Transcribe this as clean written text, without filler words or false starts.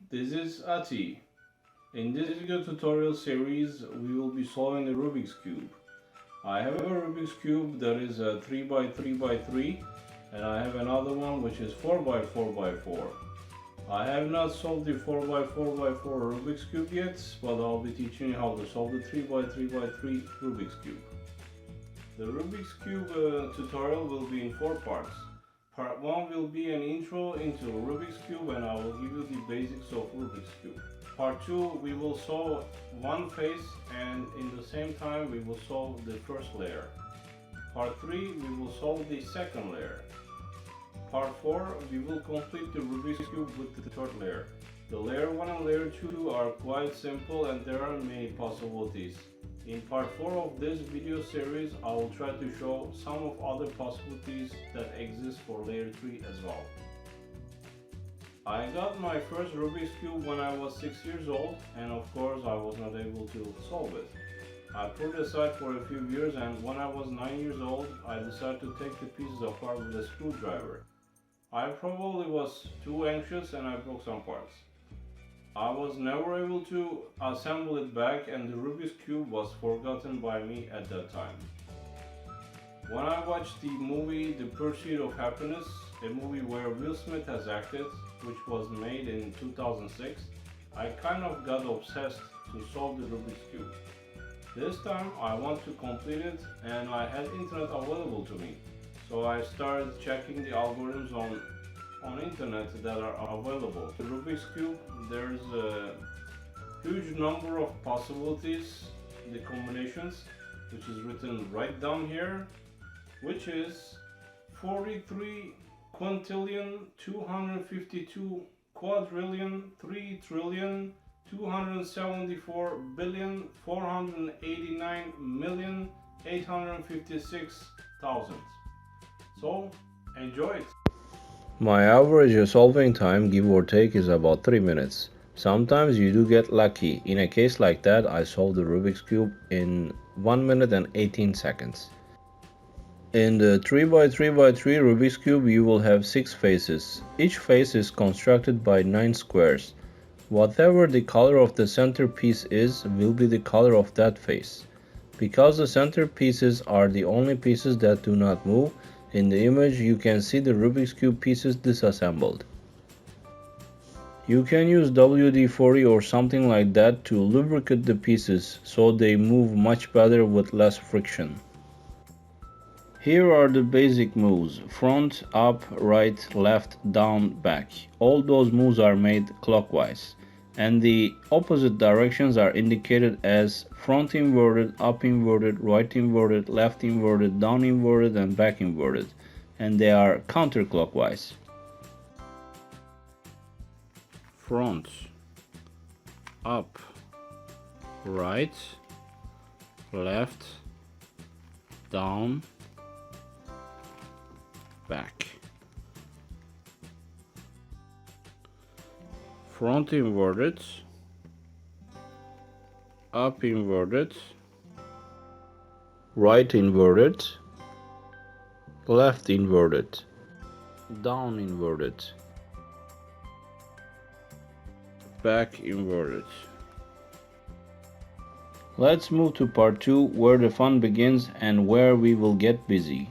This is Ati. In this video tutorial series, we will be solving the Rubik's Cube. I have a Rubik's Cube that is a 3x3x3 and I have another one which is 4x4x4. I have not solved the 4x4x4 Rubik's Cube yet, but I'll be teaching you how to solve the 3x3x3 Rubik's Cube. The Rubik's Cube tutorial will be in 4 parts. Part 1 will be an intro into Rubik's Cube and I will give you the basics of Rubik's Cube. Part 2 we will solve one face and in the same time we will solve the first layer. Part 3 we will solve the second layer. Part 4 we will complete the Rubik's Cube with the third layer. The layer 1 and layer 2 are quite simple and there are many possibilities. In part 4 of this video series, I will try to show some of other possibilities that exist for layer 3 as well. I got my first Rubik's Cube when I was 6 years old and of course I was not able to solve it. I put it aside for a few years and when I was 9 years old, I decided to take the pieces apart with a screwdriver. I probably was too anxious and I broke some parts. I was never able to assemble it back and the Rubik's Cube was forgotten by me at that time. When I watched the movie The Pursuit of Happiness, a movie where Will Smith has acted, which was made in 2006, I kind of got obsessed to solve the Rubik's Cube. This time I want to complete it and I had internet available to me. So I started checking the algorithms on internet that are available. The Rubik's Cube, there's a huge number of possibilities, the combinations, which is written right down here, which is 43 quintillion 252 quadrillion 3 trillion 274 billion 489 million 856,000. So enjoy it. My average solving time, give or take, is about 3 minutes. Sometimes you do get lucky. In a case like that, I solved the Rubik's Cube in 1 minute and 18 seconds. In the 3x3x3 Rubik's Cube, you will have 6 faces. Each face is constructed by 9 squares. Whatever the color of the centerpiece is, will be the color of that face. Because the centerpieces are the only pieces that do not move, in the image you can see the Rubik's Cube pieces disassembled. You can use WD-40 or something like that to lubricate the pieces so they move much better with less friction. Here are the basic moves: front, up, right, left, down, back. All those moves are made clockwise, and the opposite directions are indicated as front inverted, up inverted, right inverted, left inverted, down inverted, and back inverted, and they are counterclockwise. Front, up, right, left, down, back. Front inverted, up inverted, right inverted, left inverted, down inverted, back inverted. Let's move to part 2 where the fun begins and where we will get busy.